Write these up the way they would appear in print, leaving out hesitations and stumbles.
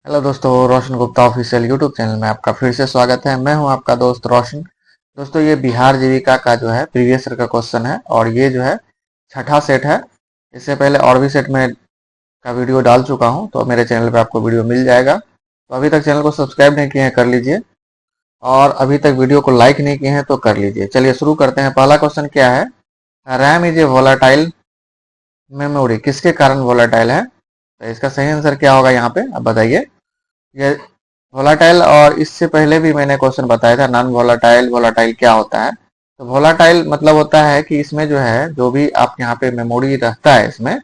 Hello दोस्तों, रोशन Gupta official YouTube channel में आपका फिर से स्वागत है। मैं हूं आपका दोस्त रोशन। दोस्तों, ये बिहार जीविका का जो है प्रीवियस ईयर का क्वेश्चन है और ये जो है छठा सेट है। इससे पहले और भी सेट में का वीडियो डाल चुका हूं, तो मेरे चैनल पे आपको वीडियो मिल जाएगा। तो अभी तक चैनल को सब्सक्राइब नहीं किए हैं कर लीजिए, और अभी तक वीडियो को लाइक नहीं किए हैं तो कर लीजिए। चलिए शुरू करते हैं। पहला क्वेश्चन क्या है? RAM is a volatile memory, किसके कारण वोलाटाइल है? तो इसका सही आंसर क्या होगा यहाँ पे, अब बताइए। ये वोलाटाइल, और इससे पहले भी मैंने क्वेश्चन बताया था नॉन वोलाटाइल वोलाटाइल क्या होता है। तो वोलाटाइल मतलब होता है कि इसमें जो है जो भी आप यहाँ पे मेमोरी रहता है इसमें,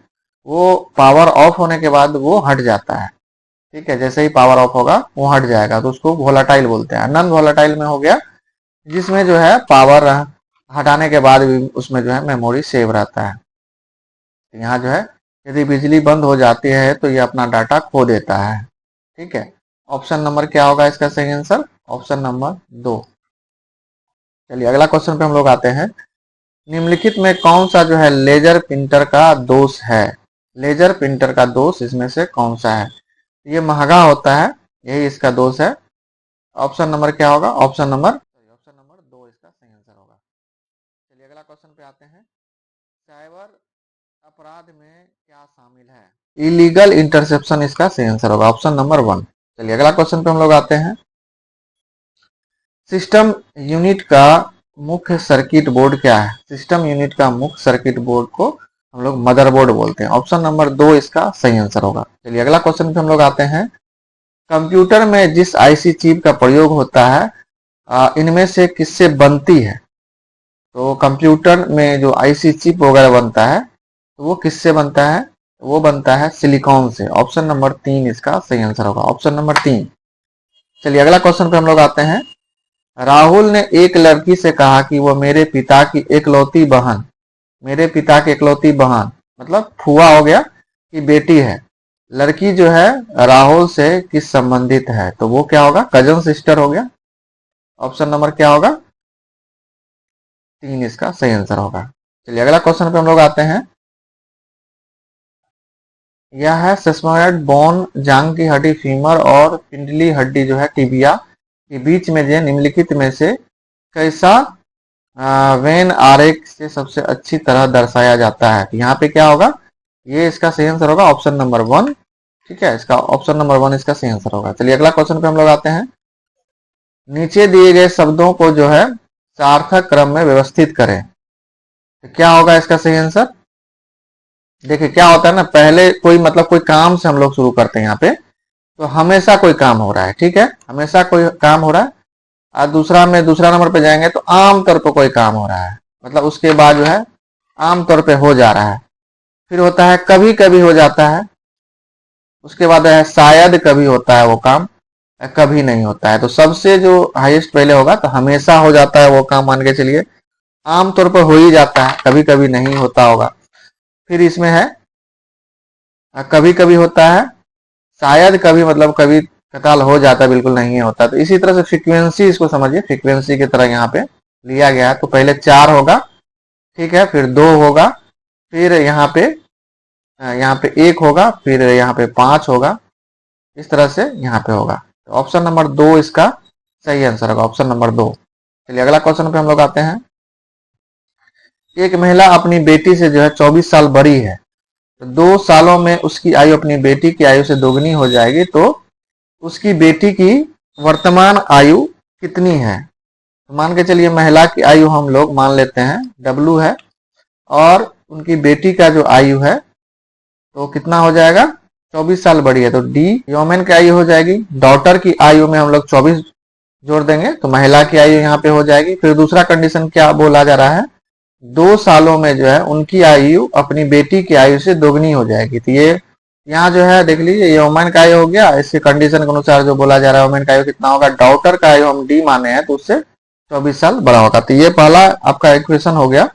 वो पावर ऑफ होने के बाद वो हट जाता है। ठीक है, जैसे ही पावर ऑफ होगा वो हट जाएगा, तो उसको वोलाटाइल बोलते हैं। नॉन वोलाटाइल में हो गया जिसमें जो है पावर हटाने के बाद भी उसमें जो है मेमोरी सेव रहता है। तो यहाँ जो है यदि बिजली बंद हो जाती है तो ये अपना डाटा खो देता है। ठीक है, ऑप्शन नंबर क्या होगा इसका सही आंसर? Option number 2। चलिए अगला क्वेश्चन पे हम लोग आते हैं। निम्नलिखित में कौन सा जो है लेजर प्रिंटर का दोष है? लेजर प्रिंटर का दोष इसमें से कौन सा है? ये महंगा होता है, यही इसका दोष है। ऑप्शन नंबर क्या होगा? ऑप्शन नंबर 2 इसका सही आंसर होगा। चलिए अगला क्वेश्चन पे आते हैं। साइबर अपराध में क्या शामिल है? इलीगल इंटरसेप्शन इसका सही आंसर होगा, ऑप्शन नंबर 1। चलिए अगला क्वेश्चन पे हम लोग आते हैं। सिस्टम यूनिट का मुख्य सर्किट बोर्ड क्या है? सिस्टम यूनिट का मुख्य सर्किट बोर्ड को हम लोग मदरबोर्ड बोलते हैं। ऑप्शन नंबर 2 इसका सही आंसर होगा। चलिए अगला क्वेश्चन पे हम लोग आते हैं। कंप्यूटर में जिस आईसी चिप का प्रयोग होता है इनमें से किससे बनती है? तो कंप्यूटर में जो आईसी चिप वगैरह बनता है तो वो किससे बनता है? वो बनता है सिलिकॉन से। ऑप्शन नंबर 3 इसका सही आंसर होगा, ऑप्शन नंबर 3। चलिए अगला क्वेश्चन पे हम लोग आते हैं। राहुल ने एक लड़की से कहा कि वो मेरे पिता की एकलौती बहन, मेरे पिता की एकलौती बहन मतलब फुआ हो गया, कि बेटी है। लड़की जो है राहुल से किस संबंधित है? तो वो क्या होगा? कजन सिस्टर हो गया। ऑप्शन नंबर क्या होगा? 3 इसका सही आंसर होगा। चलिए अगला क्वेश्चन पे हम लोग आते हैं। यह है सेस्मोइड बोन, जांग की हड्डी फीमर और पिंडली हड्डी जो है टिबिया के बीच में जो निम्नलिखित में से कैसा वेन आरेख से सबसे अच्छी तरह दर्शाया जाता है? तो यहाँ पे क्या होगा? ये इसका सही आंसर होगा, ऑप्शन नंबर 1। ठीक है, इसका ऑप्शन नंबर 1 इसका सही आंसर होगा। चलिए अगला क्वेश्चन पे हम लोग आते हैं। नीचे दिए गए शब्दों को जो है सार्थक क्रम में व्यवस्थित करें। तो क्या होगा इसका सही आंसर? देखिए क्या होता है ना, पहले कोई मतलब कोई काम से हम लोग शुरू करते हैं यहाँ पे। तो हमेशा कोई काम हो रहा है, ठीक है, हमेशा कोई काम हो रहा है। और दूसरा नंबर पे जाएंगे तो आमतौर पर कोई काम हो रहा है, मतलब उसके बाद जो है आमतौर पे हो जा रहा है। फिर होता है कभी कभी हो जाता है। उसके बाद है शायद कभी होता है वो काम, कभी नहीं होता है। तो सबसे जो हाईएस्ट पहले होगा तो हमेशा हो जाता है वो काम, मान के चलिए आमतौर पर हो ही जाता है, कभी कभी नहीं होता होगा। फिर इसमें है कभी कभी होता है, शायद कभी मतलब कभी कताल हो जाता है, बिल्कुल नहीं होता। तो इसी तरह से फ्रीक्वेंसी इसको समझिए, फ्रीक्वेंसी की तरह यहाँ पे लिया गया है। तो पहले 4 होगा, ठीक है, फिर 2 होगा, फिर यहाँ पे 1 होगा, फिर यहाँ पे 5 होगा। इस तरह से यहाँ पे होगा। तो ऑप्शन नंबर 2 इसका सही आंसर होगा, ऑप्शन नंबर 2। चलिए अगला क्वेश्चन पे हम लोग आते हैं। एक महिला अपनी बेटी से जो है 24 साल बड़ी है, तो 2 सालों में उसकी आयु अपनी बेटी की आयु से दोगुनी हो जाएगी, तो उसकी बेटी की वर्तमान आयु कितनी है? तो मान के चलिए महिला की आयु हम लोग मान लेते हैं W है, और उनकी बेटी का जो आयु है तो कितना हो जाएगा? 24 साल बड़ी है, तो D ह्यूमन की आयु हो जाएगी। डॉटर की आयु में हम लोग 24 जोड़ देंगे तो महिला की आयु यहाँ पे हो जाएगी। फिर दूसरा कंडीशन क्या बोला जा रहा है? 2 सालों में जो है उनकी आयु अपनी बेटी की आयु से दोगुनी हो जाएगी। तो ये यहाँ जो है देख लीजिए, ये वुमेन का आयु हो गया। इसके कंडीशन के अनुसार जो बोला जा रहा है वुमेन का आयु कितना होगा, डॉटर का आयु हम D माने हैं तो उससे 24 साल बड़ा होगा। तो ये पहला आपका इक्वेशन हो गया।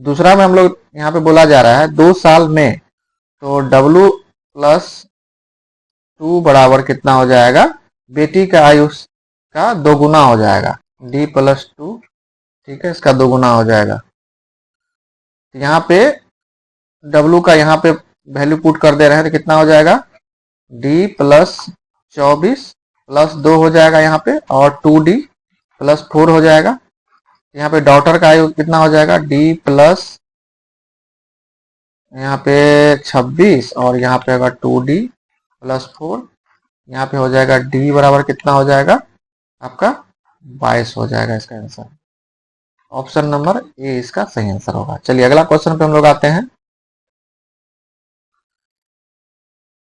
दूसरा में हम लोग यहाँ पे बोला जा रहा है 2 साल में, तो W प्लस 2 बराबर कितना हो जाएगा? बेटी का आयु का दोगुना हो जाएगा, D प्लस 2, ठीक है, इसका दोगुना हो जाएगा। यहाँ पे W का यहाँ पे वैल्यू पुट कर दे रहे हैं तो कितना हो जाएगा? D प्लस 24 प्लस 2 हो जाएगा यहाँ पे, और 2d प्लस 4 हो जाएगा। यहाँ पे डॉटर का आयु कितना हो जाएगा, d प्लस यहाँ पे 26, और यहाँ पे अगर 2d प्लस 4, यहाँ पे हो जाएगा d बराबर कितना हो जाएगा आपका 22 हो जाएगा इसका आंसर। ऑप्शन नंबर ए इसका सही आंसर होगा। चलिए अगला क्वेश्चन पे हम लोग आते हैं।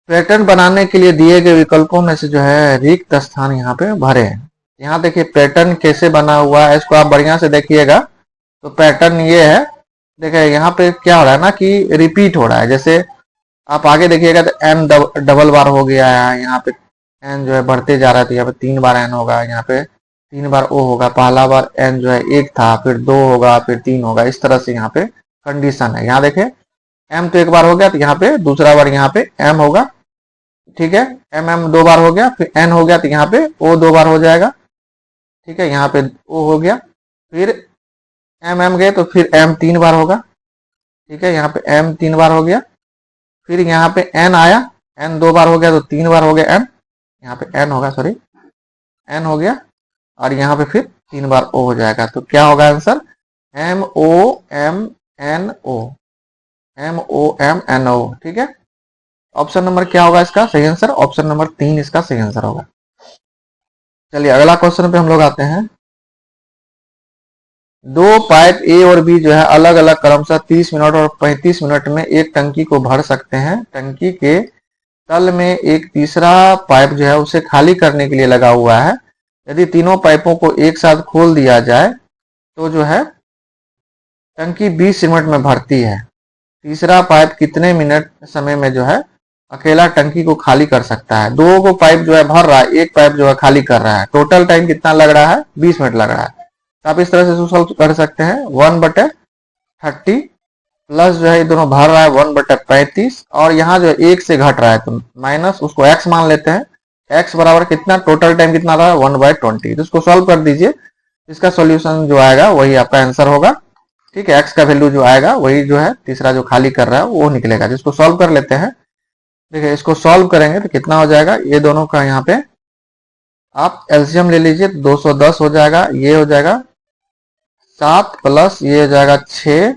पैटर्न बनाने के लिए दिए गए विकल्पों में से जो है रिक्त स्थान यहाँ पे भरे। यहाँ देखिए पैटर्न कैसे बना हुआ है, इसको आप बढ़िया से देखिएगा। तो पैटर्न ये है, देखिए यहाँ पे क्या हो रहा है ना कि रिपीट हो रहा है। जैसे आप आगे देखिएगा तो एन डबल बार हो गया है, यहाँ पे एन जो है बढ़ते जा रहा है, तो यहाँ पे 3 बार एन होगा, यहाँ पे 3 बार ओ होगा। पहला बार एन जो है 1 था, फिर 2 होगा, फिर 3 होगा। इस तरह से यहाँ पे कंडीशन है। यहाँ देखे एम तो 1 बार हो गया, तो यहाँ पे दूसरा बार यहाँ पे एम होगा, ठीक है। एम एम 2 बार हो गया, फिर एन हो गया, तो यहाँ पे ओ 2 बार हो जाएगा, ठीक है। यहाँ पे ओ हो गया, फिर एम एम गए तो फिर एम 3 बार होगा, ठीक है। यहाँ पे एम 3 बार हो गया, फिर यहाँ पे एन आया, एन 2 बार हो गया, तो 3 बार हो गया एन, यहाँ पे एन होगा, सॉरी एन हो गया, और यहाँ पे फिर 3 बार ओ हो जाएगा। तो क्या होगा answer, M O M N O, M O M N O, ठीक है। ऑप्शन नंबर क्या होगा इसका सही आंसर, ऑप्शन नंबर 3 इसका सही आंसर होगा। चलिए अगला क्वेश्चन पे हम लोग आते हैं। दो पाइप ए और बी जो है अलग अलग क्रमशः 30 मिनट और 35 मिनट में एक टंकी को भर सकते हैं। टंकी के तल में एक तीसरा पाइप जो है उसे खाली करने के लिए लगा हुआ है। यदि तीनों पाइपों को एक साथ खोल दिया जाए तो जो है टंकी 20 मिनट में भरती है। तीसरा पाइप कितने मिनट समय में जो है अकेला टंकी को खाली कर सकता है। दो को पाइप जो है भर रहा है, एक पाइप जो है खाली कर रहा है। टोटल टाइम कितना लग रहा है, 20 मिनट लग रहा है। तो आप इस तरह से सॉल्व कर सकते हैं, 1/30 प्लस जो है ये दोनों भर रहा है 1/35, और यहाँ जो है 1 से घट रहा है तो माइनस, उसको x मान लेते हैं। x बराबर कितना, टोटल टाइम कितना रहा है 1/20। तो इसको सॉल्व कर दीजिए, इसका सॉल्यूशन जो आएगा वही आपका आंसर होगा, ठीक है। x का वैल्यू जो आएगा वही जो है तीसरा जो खाली कर रहा है वो निकलेगा। जिसको सॉल्व कर लेते हैं, देखिए इसको सॉल्व करेंगे तो कितना हो जाएगा, ये दोनों का यहाँ पे आप एलसीएम ले लीजिए, 210 हो जाएगा, ये हो जाएगा 7 प्लस ये हो जाएगा 6,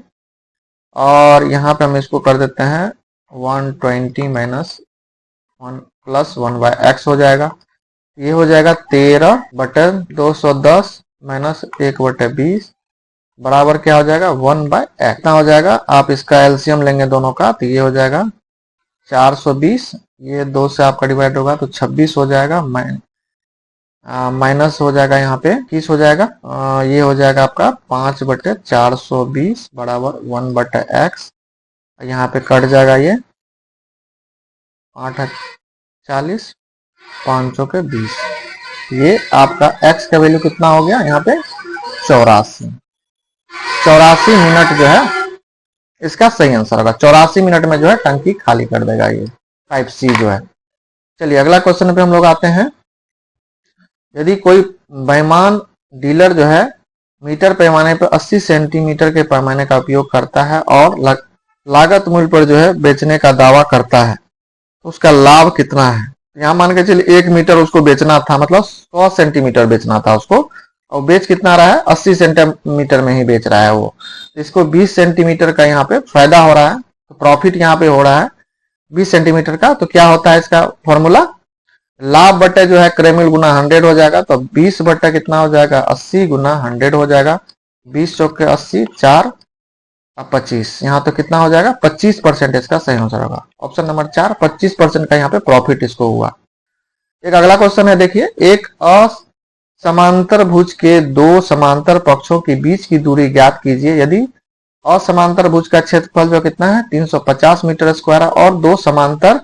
और यहाँ पे हम इसको कर देते हैं 120 माइनस 1 प्लस 1/x हो जाएगा। ये हो जाएगा 13/210 माइनस 1/20 बराबर क्या हो जाएगा 1/x। कितना हो जाएगा, आप इसका एलसीएम लेंगे दोनों का तो ये हो जाएगा 420, ये 2 से आपका डिवाइड होगा तो 26 हो जाएगा, माइनस हो जाएगा यहाँ पे 20 हो जाएगा, ये हो जाएगा आपका 5/420 बराबर 1/x। यहाँ पे कट जाएगा ये 8 40 500 के 20, ये आपका x का वैल्यू कितना हो गया यहाँ पे 84 मिनट जो है इसका सही आंसर होगा। 84 मिनट में जो है टंकी खाली कर देगा ये टाइप सी जो है। चलिए अगला क्वेश्चन पे हम लोग आते हैं। यदि कोई बेईमान डीलर जो है मीटर पैमाने पर 80 सेंटीमीटर के पैमाने का उपयोग करता है और लागत मूल्य पर जो है बेचने का दावा करता है, तो उसका लाभ कितना है। यहाँ मान के चलिए 1 मीटर उसको बेचना था, मतलब 100 सेंटीमीटर बेचना था उसको, और बेच कितना रहा है 80 सेंटीमीटर में ही बेच रहा है वो। इसको 20 सेंटीमीटर का यहाँ पे फायदा हो रहा है, तो प्रॉफिट यहाँ पे हो रहा है 20 सेंटीमीटर का। तो क्या होता है इसका फॉर्मूला, लाभ बटे जो है क्रेमिल गुना 100 हो जाएगा, तो 20 बटे कितना हो जाएगा 80 गुना 100 हो जाएगा। 20 चौके 80, 4 और 25, यहाँ तो कितना हो जाएगा 25% इसका सही आंसर होगा। ऑप्शन नंबर 4 25% का यहाँ पे प्रॉफिट इसको हुआ। एक अगला क्वेश्चन है, देखिए एक असमांतर भुज के दो समांतर पक्षों के बीच की दूरी ज्ञात कीजिए। यदि असमांतर भुज का क्षेत्रफल जो कितना है 350 मीटर स्क्वायर और दो समांतर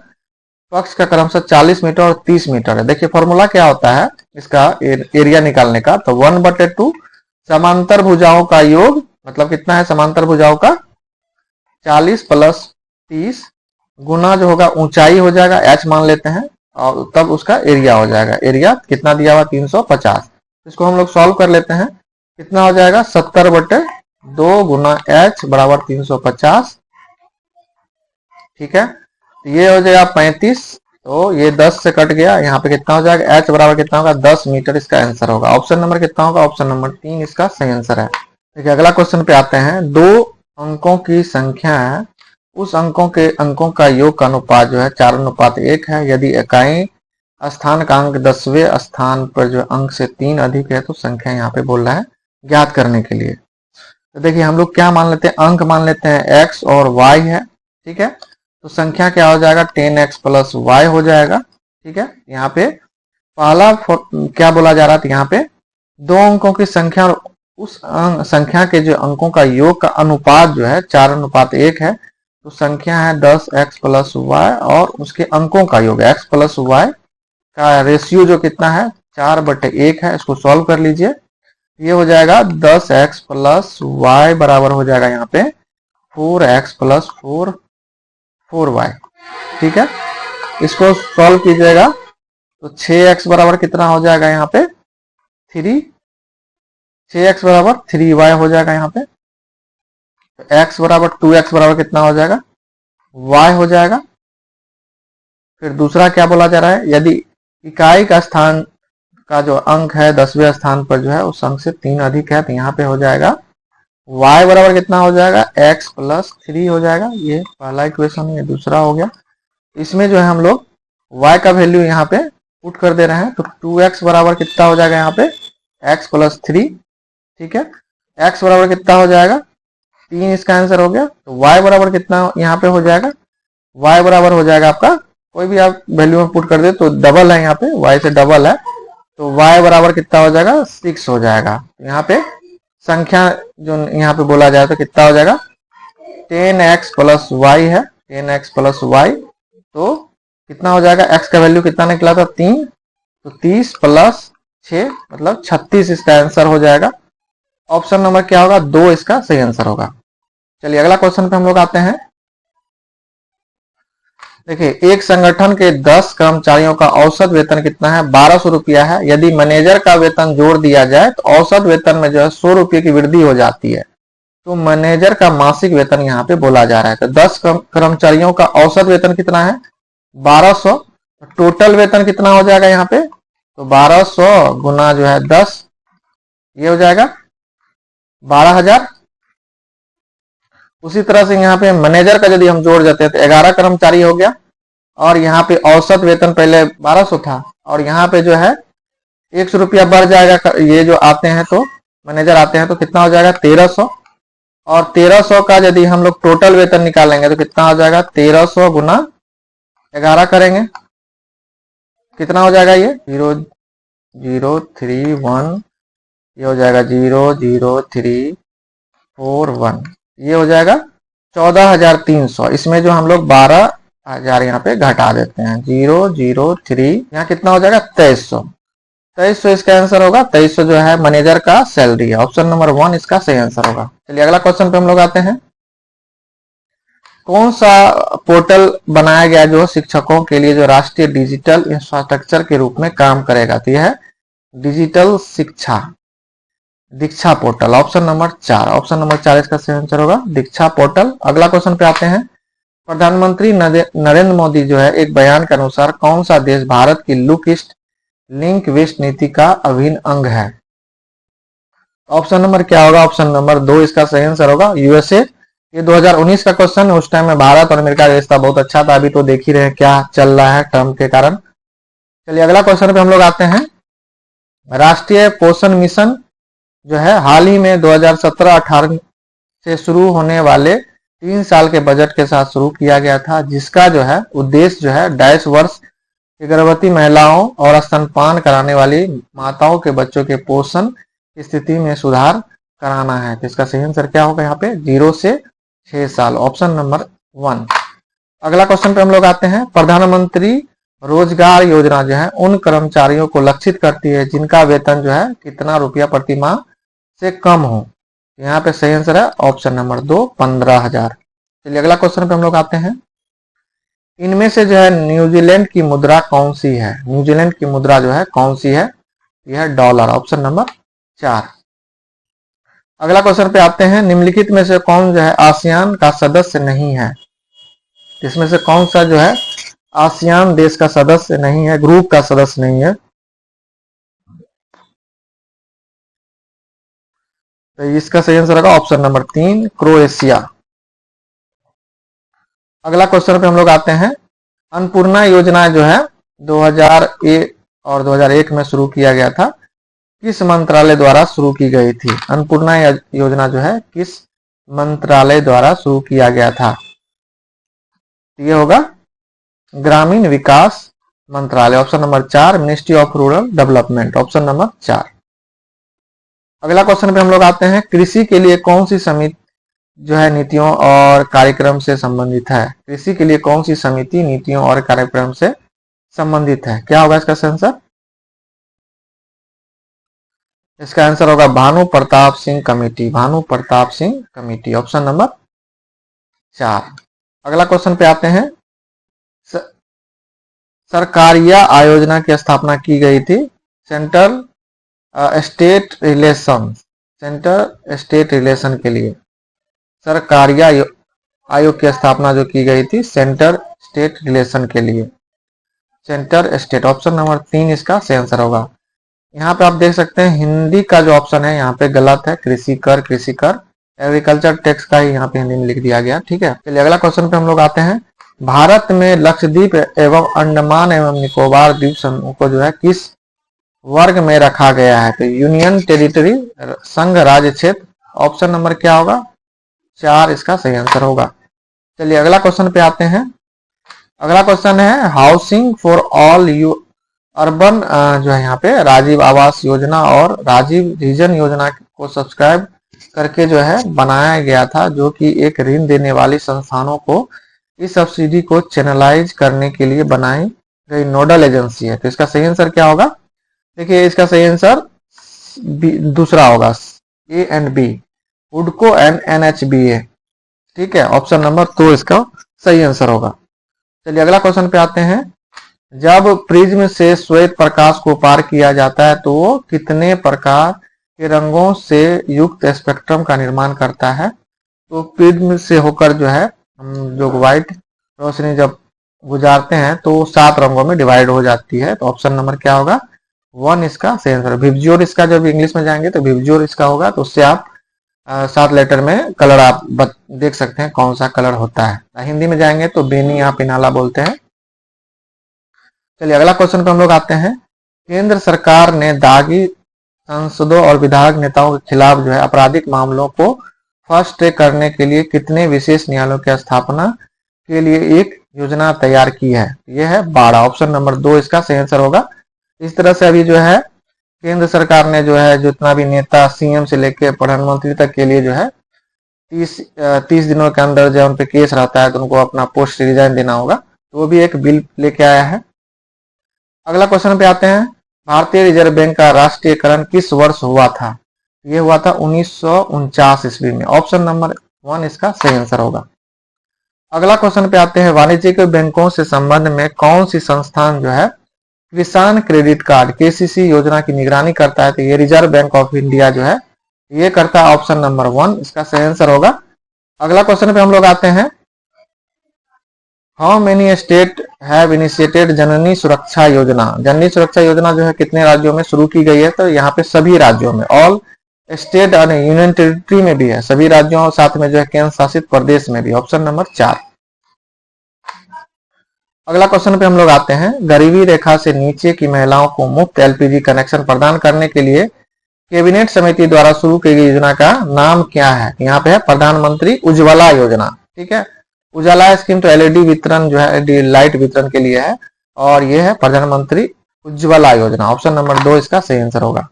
पक्ष का क्रमशः 40 मीटर और 30 मीटर है। देखिए फॉर्मूला क्या होता है इसका एरिया निकालने का, तो 1/2 समांतर भुजाओं का योग, मतलब कितना है समांतर भुजाओं का 40 प्लस 30 गुना जो होगा ऊंचाई हो जाएगा h मान लेते हैं, और तब उसका एरिया हो जाएगा। एरिया कितना दिया हुआ 350। इसको हम लोग सॉल्व कर लेते हैं, कितना हो जाएगा 70/2 गुना h बराबर 350, ठीक है। ये हो जाएगा 35 तो ये 10 से कट गया, यहाँ पे कितना हो जाएगा, h बराबर कितना होगा 10 मीटर, इसका आंसर होगा। ऑप्शन नंबर कितना होगा, ऑप्शन नंबर 3 इसका सही आंसर है। देखिए अगला क्वेश्चन पे आते हैं। दो अंकों की संख्या है, उस अंकों का योग का अनुपात जो है 4:1 है। यदि इकाई स्थान का अंक 10वें स्थान पर जो अंक से 3 अधिक है तो संख्या यहाँ पे बोल रहा है ज्ञात करने के लिए। तो देखिए हम लोग क्या मान लेते हैं, अंक मान लेते हैं x और y है, ठीक है। तो संख्या क्या हो जाएगा 10x प्लस y हो जाएगा, ठीक है। यहाँ पे पहला क्या बोला जा रहा था, यहाँ पे दो अंकों की संख्या और उस संख्या के जो अंकों का योग का अनुपात जो है 4:1 है। तो संख्या है 10x प्लस वाई और उसके अंकों का योग x प्लस वाई का रेशियो जो कितना है 4/1 है। इसको सॉल्व कर लीजिए, ये हो जाएगा 10x प्लस वाई बराबर हो जाएगा यहाँ पे 4x प्लस 4y, ठीक है। इसको सॉल्व कीजिएगा तो 6x बराबर कितना हो जाएगा यहाँ पे 6x बराबर 3y हो जाएगा यहाँ पे। तो x बराबर 2x बराबर कितना हो जाएगा y हो जाएगा। फिर दूसरा क्या बोला जा रहा है, यदि इकाई का स्थान का जो अंक है 10वें स्थान पर जो है उस अंक से 3 अधिक है, तो यहाँ पे हो जाएगा y बराबर कितना हो जाएगा x प्लस 3 हो जाएगा। ये पहला इक्वेशन, ये दूसरा हो गया। इसमें जो है हम लोग y का वैल्यू यहाँ पे पुट कर दे रहे हैं, तो 2x बराबर कितना हो जाएगा यहाँ पे x प्लस 3, ठीक है। x बराबर कितना हो जाएगा 3, इसका आंसर हो गया। तो y बराबर कितना यहाँ पे हो जाएगा, y बराबर हो जाएगा आपका कोई भी आप वैल्यू में पुट कर दे तो डबल है, यहाँ पे y से डबल है, तो y बराबर कितना हो जाएगा 6 हो जाएगा। यहाँ पे संख्या जो यहाँ पे बोला जाए तो कितना हो जाएगा 10x प्लस वाई है, 10x प्लस वाई। तो कितना हो जाएगा, x का वैल्यू कितना निकला था 3, तो 30 प्लस 6 मतलब 36 इसका आंसर हो जाएगा। ऑप्शन नंबर क्या होगा 2 इसका सही आंसर होगा। चलिए अगला क्वेश्चन पे हम लोग आते हैं। देखिए एक संगठन के 10 कर्मचारियों का औसत वेतन कितना है 1200 रुपया है। यदि मैनेजर का वेतन जोड़ दिया जाए तो औसत वेतन में जो है 100 रुपये की वृद्धि हो जाती है। तो मैनेजर का मासिक वेतन यहाँ पे बोला जा रहा है। तो 10 कर्मचारियों का औसत वेतन कितना है 1200, टोटल वेतन कितना हो जाएगा यहाँ पे, तो 1200 गुना जो है 10, ये हो जाएगा 12,000। उसी तरह से यहाँ पे मैनेजर का यदि हम जोड़ देते हैं तो 11 कर्मचारी हो गया, और यहाँ पे औसत वेतन पहले 1200 था और यहाँ पे जो है 100 रुपया बढ़ जाएगा। ये जो आते हैं तो मैनेजर आते हैं तो कितना हो जाएगा 1300, और 1300 का यदि हम लोग टोटल वेतन निकालेंगे तो कितना हो जाएगा 1300 गुना 11 करेंगे, कितना हो जाएगा ये 0031, ये हो जाएगा 00341, ये हो जाएगा 14,300। इसमें जो हम लोग 12,000 यहाँ पे घटा देते हैं 003, यहाँ कितना हो जाएगा 2300 इसका आंसर होगा। 2300 जो है मैनेजर का सैलरी है। ऑप्शन नंबर 1 इसका सही आंसर होगा। चलिए अगला क्वेश्चन पे हम लोग आते हैं। कौन सा पोर्टल बनाया गया जो शिक्षकों के लिए जो राष्ट्रीय डिजिटल इंफ्रास्ट्रक्चर के रूप में काम करेगा, तो यह है digital Diksha portal. Option number 4, option number 4 इसका सही आंसर होगा दीक्षा पोर्टल। अगला क्वेश्चन पे आते हैं। प्रधानमंत्री नरेंद्र मोदी जो है एक बयान के अनुसार कौन सा देश भारत की लिंक वेस्ट नीति का अभिन्न अंग है। ऑप्शन नंबर क्या होगा, ऑप्शन नंबर 2 इसका सही आंसर होगा यूएसए। ये 2019 का क्वेश्चन है, उस टाइम में भारत और अमेरिका का रिश्ता बहुत अच्छा था। अभी तो देख ही रहे हैं क्या चल रहा है ट्रम्प के कारण। चलिए अगला क्वेश्चन पे हम लोग आते हैं। राष्ट्रीय पोषण मिशन जो है हाल ही में 2017-18 से शुरू होने वाले 3 साल के बजट के साथ शुरू किया गया था, जिसका जो है उद्देश्य जो है 22 वर्ष की गर्भवती महिलाओं और स्तनपान कराने वाली माताओं के बच्चों के पोषण की स्थिति में सुधार कराना है। तो इसका सही आंसर क्या होगा यहाँ पे 0 से 6 साल, ऑप्शन नंबर 1। अगला क्वेश्चन पे हम लोग आते हैं। प्रधानमंत्री रोजगार योजना जो है उन कर्मचारियों को लक्षित करती है जिनका वेतन जो है कितना रुपया प्रति माह से कम हो। यहाँ पे सही आंसर है ऑप्शन नंबर 2 15,000। चलिए अगला क्वेश्चन पे हम लोग आते हैं। इनमें से जो है न्यूजीलैंड की मुद्रा कौन सी है, न्यूजीलैंड की मुद्रा जो है कौन सी है, यह है डॉलर, ऑप्शन नंबर 4। अगला क्वेश्चन पे आते हैं। निम्नलिखित में से कौन जो है आसियान का सदस्य नहीं है, इसमें से कौन सा जो है आसियान देश का सदस्य नहीं है, ग्रुप का सदस्य नहीं है। तो इसका सही आंसर होगा ऑप्शन नंबर 3 क्रोएशिया। अगला क्वेश्चन पे हम लोग आते हैं। अन्नपूर्णा योजना जो है 2001 और 2001 में शुरू किया गया था, किस मंत्रालय द्वारा शुरू की गई थी? अन्नपूर्णा योजना जो है किस मंत्रालय द्वारा शुरू किया गया था? ये होगा ग्रामीण विकास मंत्रालय। Option number 4 ministry of rural development, option number 4। अगला क्वेश्चन पे हम लोग आते हैं। कृषि के लिए कौन सी समिति जो है नीतियों और कार्यक्रम से संबंधित है? कृषि के लिए कौन सी समिति नीतियों और कार्यक्रम से संबंधित है? क्या होगा इसका आंसर? इसका आंसर होगा Bhanu Pratap Singh committee, Bhanu Pratap Singh committee, option number 4। अगला क्वेश्चन पे आते हैं। सरकारिया आयोजना की स्थापना की गई थी central state relation, centre state relation के लिए। सरकारिया आयोग की स्थापना जो की गई थी सेंटर स्टेट रिलेशन के लिए, सेंटर स्टेट, ऑप्शन नंबर 3 इसका सही आंसर होगा। यहाँ पे आप देख सकते हैं हिंदी का जो ऑप्शन है यहाँ पे गलत है, कृषि कर, कृषि कर, एग्रीकल्चर टैक्स का ही यहाँ पे हिंदी में लिख दिया गया। ठीक है, चलिए अगला क्वेश्चन पे हम लोग आते हैं। भारत में लक्षद्वीप एवं अंडमान एवं निकोबार द्वीप समूह को जो है किस वर्ग में रखा गया है? तो यूनियन टेरिटरी, संघ राज्य क्षेत्र, ऑप्शन नंबर क्या होगा? 4 इसका सही आंसर होगा। चलिए अगला क्वेश्चन पे आते हैं। अगला क्वेश्चन है housing for all you urban जो है यहाँ पे राजीव आवास योजना और राजीव रीजन योजना को सब्सक्राइब करके जो है बनाया गया था, जो कि एक ऋण देने वाली संस्थानों को इस सब्सिडी को चैनलाइज करने के लिए बनाई गई नोडल एजेंसी है। तो इसका सही आंसर क्या होगा? देखिए इसका सही आंसर दूसरा होगा, ए एंड बी, हुडको एंड NHBA। ठीक है, ऑप्शन नंबर 2 इसका सही आंसर होगा। चलिए अगला क्वेश्चन पे आते हैं। जब प्रिज्म से श्वेत प्रकाश को पार किया जाता है तो वो कितने प्रकार के रंगों से युक्त स्पेक्ट्रम का निर्माण करता है? तो प्रिज्म से होकर जो है हम जो व्हाइट रोशनी जब गुजारते हैं तो 7 रंगों में डिवाइड हो जाती है। तो ऑप्शन नंबर क्या होगा? 1 इसका सही आंसर। विबज्योर इसका जब इंग्लिश में जाएंगे तो विबज्योर इसका होगा, तो उससे आप 7 लेटर में कलर आप देख सकते हैं कौन सा कलर होता है। हिंदी में जाएंगे तो बेनी या पिनाला बोलते हैं। चलिए अगला क्वेश्चन पे हम लोग आते हैं। केंद्र सरकार ने दागी सांसदों और विधायक नेताओं के खिलाफ जो है आपराधिक मामलों को फास्ट ट्रैक करने के लिए कितने विशेष न्यायालयों की स्थापना के लिए एक योजना तैयार की है? यह है 12, ऑप्शन नंबर 2 इसका सही आंसर होगा। इस तरह से अभी जो है केंद्र सरकार ने जो है जितना भी नेता CM से लेकर प्रधानमंत्री तक के लिए जो है 30 दिनों के अंदर जब उन पे केस रहता है तो उनको अपना पोस्ट रिजाइन देना होगा, तो वो भी एक बिल लेके आया है। अगला क्वेश्चन पे आते हैं। भारतीय रिजर्व बैंक का राष्ट्रीयकरण किस वर्ष हुआ था? ये हुआ था 1949 ईस्वी में, ऑप्शन नंबर 1 इसका सही आंसर होगा। अगला क्वेश्चन पे आते हैं। वाणिज्यिक बैंकों से संबंध में कौन सी संस्थान जो है किसान क्रेडिट कार्ड KCC योजना की निगरानी करता है? तो ये रिजर्व बैंक ऑफ इंडिया जो है ये करता है, ऑप्शन नंबर 1 इसका सही आंसर होगा। अगला क्वेश्चन पे हम लोग आते हैं। How many state have initiated Janani Suraksha Yojana? जननी सुरक्षा योजना जो है कितने राज्यों में शुरू की गई है? तो यहाँ पे सभी राज्यों में, ऑल स्टेट और यूनियन टेरिटरी में भी है, सभी राज्यों और साथ में जो है केंद्र शासित प्रदेश में भी, ऑप्शन नंबर 4। अगला क्वेश्चन पे हम लोग आते हैं। गरीबी रेखा से नीचे की महिलाओं को मुफ्त LPG कनेक्शन प्रदान करने के लिए कैबिनेट समिति द्वारा शुरू की गई योजना का नाम क्या है? यहाँ पे है प्रधानमंत्री उज्ज्वला योजना। ठीक है, उजाला स्कीम तो LED वितरण जो है लाइट वितरण के लिए है, और ये है प्रधानमंत्री उज्ज्वला योजना, ऑप्शन नंबर 2 इसका सही आंसर होगा।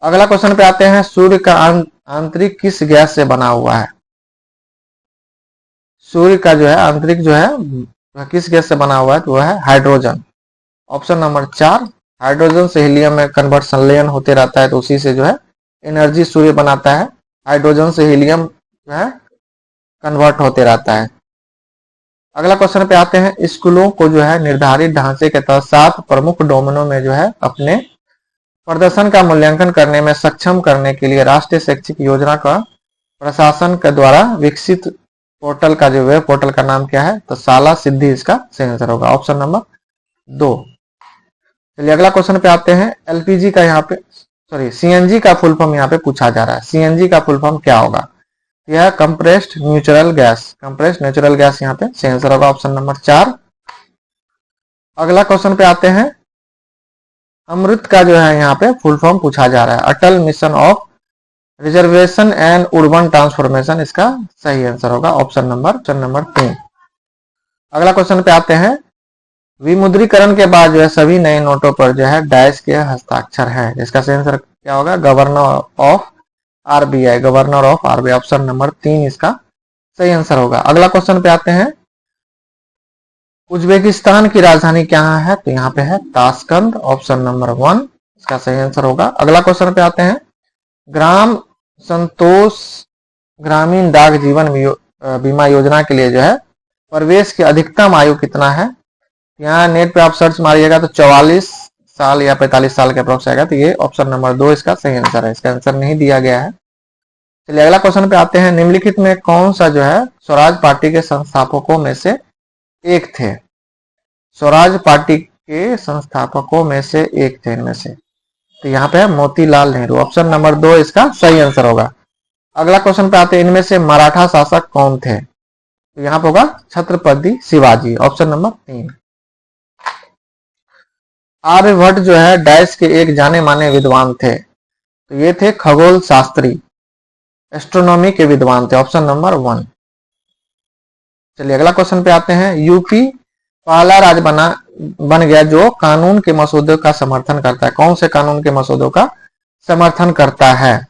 अगला क्वेश्चन पे आते हैं। सूर्य का आंतरिक किस गैस से बना हुआ है? सूर्य का जो है आंतरिक जो है किस गैस से बना हुआ है? तो वह है हाइड्रोजन, ऑप्शन नंबर 4। हाइड्रोजन से हीलियम में कन्वर्ट संलयन होते रहता है, तो उसी से जो है एनर्जी सूर्य बनाता है। हाइड्रोजन से हीलियम जो है कन्वर्ट होते रहता है। अगला क्वेश्चन पे आते हैं। स्कूलों को जो है निर्धारित ढांचे के तहत 7 प्रमुख डोमेनों में जो है अपने प्रदर्शन का मूल्यांकन करने में सक्षम करने के लिए राष्ट्रीय शैक्षिक योजना का प्रशासन के द्वारा विकसित पोर्टल का जो वेब पोर्टल का नाम क्या है, तो शाला सिद्धि इसका सही आंसर होगा, ऑप्शन नंबर 2। चलिए अगला क्वेश्चन पे आते हैं। एलपीजी का यहाँ पे सीएनजी का फुल फॉर्म यहाँ पे पूछा जा रहा है। सीएनजी का फुल फॉर्म क्या होगा? यह compressed natural gas, compressed natural gas यहाँ पे सही आंसर होगा, ऑप्शन नंबर 4। अगला क्वेश्चन पे आते हैं। अमृत का जो है यहाँ पे फुल फॉर्म पूछा जा रहा है। Atal mission of reservation and urban transformation इसका सही आंसर होगा, ऑप्शन नंबर 3। अगला क्वेश्चन पे आते हैं। विमुद्रीकरण के बाद जो है सभी नए नोटों पर जो है डैश के हस्ताक्षर है, इसका सही आंसर क्या होगा? Governor of RBI, governor of RBI, option number 3 इसका सही आंसर होगा। अगला क्वेश्चन पे आते हैं। उज्बेकिस्तान की राजधानी क्या है? तो यहाँ पे है ताशकंद, ऑप्शन नंबर 1 इसका सही आंसर होगा। अगला क्वेश्चन पे आते हैं। ग्राम संतोष ग्रामीण डाक जीवन बीमा योजना के लिए जो है प्रवेश की अधिकतम आयु कितना है? यहाँ नेट पे आप सर्च मारिएगा तो 44 साल या 45 साल के अप्रोक्स आएगा, तो ये ऑप्शन नंबर 2 इसका सही आंसर है, इसका आंसर नहीं दिया गया है। चलिए अगला क्वेश्चन पे आते हैं। निम्नलिखित में कौन सा जो है स्वराज पार्टी के संस्थापकों में से एक थे? स्वराज पार्टी के संस्थापकों में से एक थे इनमें से, तो यहाँ पे है मोतीलाल नेहरू, ऑप्शन नंबर 2 इसका सही आंसर होगा। अगला क्वेश्चन पे आते हैं। इनमें से मराठा शासक कौन थे? तो यहाँ पे होगा छत्रपति शिवाजी, ऑप्शन नंबर 3। आर्यभट्ट जो है डैश के एक जाने माने विद्वान थे, तो ये थे खगोल शास्त्री, एस्ट्रोनॉमी के विद्वान थे, ऑप्शन नंबर 1। चलिए अगला क्वेश्चन पे आते हैं। यूपी पहला राज्य बन गया जो कानून के मसौदे का समर्थन करता है। कौन से कानून के मसौदों का समर्थन करता है?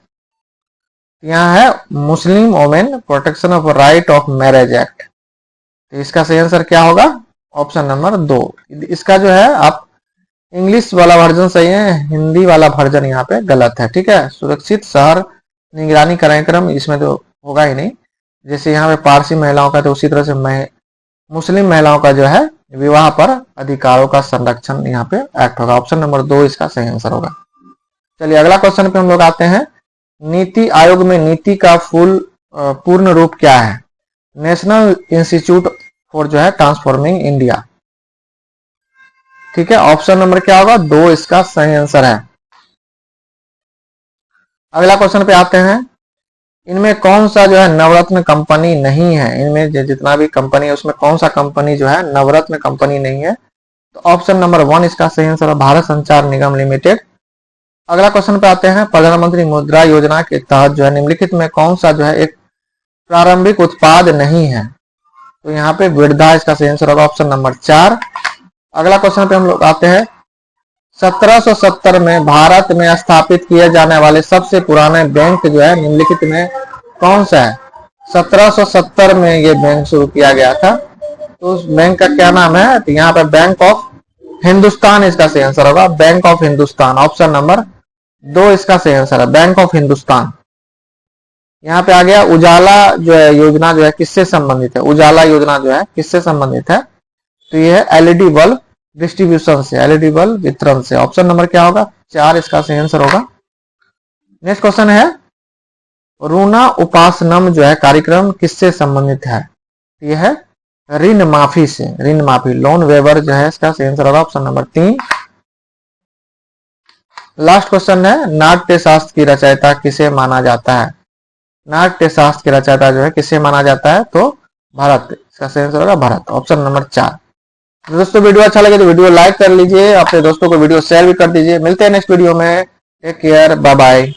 यहाँ है Muslim women protection of right of marriage act, तो इसका सही आंसर क्या होगा? Option number 2। इसका जो है आप इंग्लिश वाला वर्जन सही है, हिंदी वाला वर्जन यहाँ पे गलत है, ठीक है। सुरक्षित शहर निगरानी कार्यक्रम इसमें तो होगा ही नहीं, जैसे यहाँ पे पारसी महिलाओं का, तो उसी तरह से मुस्लिम महिलाओं का जो है विवाह पर अधिकारों का संरक्षण यहाँ पे एक्ट होगा, ऑप्शन नंबर 2 इसका सही आंसर होगा। चलिए अगला क्वेश्चन पे हम लोग आते हैं। नीति आयोग में नीति का पूर्ण रूप क्या है? नेशनल इंस्टीट्यूट फॉर जो है ट्रांसफॉर्मिंग इंडिया, ठीक है, ऑप्शन नंबर क्या होगा? 2 इसका सही आंसर है। अगला क्वेश्चन पे आते हैं। इनमें कौन सा जो है नवरत्न कंपनी नहीं है? इनमें जितना भी कंपनी है उसमें कौन सा कंपनी जो है नवरत्न कंपनी नहीं है? तो ऑप्शन नंबर 1 इसका सही आंसर है, भारत संचार निगम लिमिटेड। अगला क्वेश्चन पे आते हैं। प्रधानमंत्री मुद्रा योजना के तहत जो है निम्नलिखित में कौन सा जो है एक प्रारंभिक उत्पाद नहीं है? तो यहाँ पे वृद्धा इसका सही आंसर होगा, ऑप्शन नंबर 4। अगला क्वेश्चन पे हम लोग आते हैं। 1770 में भारत में स्थापित किए जाने वाले सबसे पुराने बैंक जो है निम्नलिखित में कौन सा है? 1770 में ये बैंक शुरू किया गया था, तो उस बैंक का क्या नाम है? तो यहाँ पे बैंक ऑफ हिंदुस्तान इसका सही आंसर होगा, bank of Hindustan, option number 2 इसका सही आंसर है, बैंक ऑफ हिंदुस्तान। यहाँ पे आ गया उजाला जो है योजना जो है किससे संबंधित है? उजाला योजना जो है किससे संबंधित है? तो ये है एलईडी बल्ब डिस्ट्रीब्यूशन से, एलईडी बल्ब वितरण से, ऑप्शन नंबर क्या होगा? 4 इसका सही आंसर होगा। नेक्स्ट क्वेश्चन है। ऋणा उपासनम जो है कार्यक्रम किससे संबंधित है? ये है ऋण माफी से, ऋण माफी, लोन वेवर जो है इसका सही आंसर होगा, ऑप्शन नंबर 3। लास्ट क्वेश्चन है। नाट्य शास्त्र की रचयिता किसे माना जाता है? नाट्य शास्त्र की रचयिता जो है किसे माना जाता है? तो भरत, इसका सही आंसर होगा भरत, ऑप्शन नंबर 4। दोस्तों वीडियो अच्छा लगे तो वीडियो लाइक कर लीजिए, अपने दोस्तों को वीडियो शेयर भी कर दीजिए। मिलते हैं नेक्स्ट वीडियो में, टेक केयर, बाय बाय।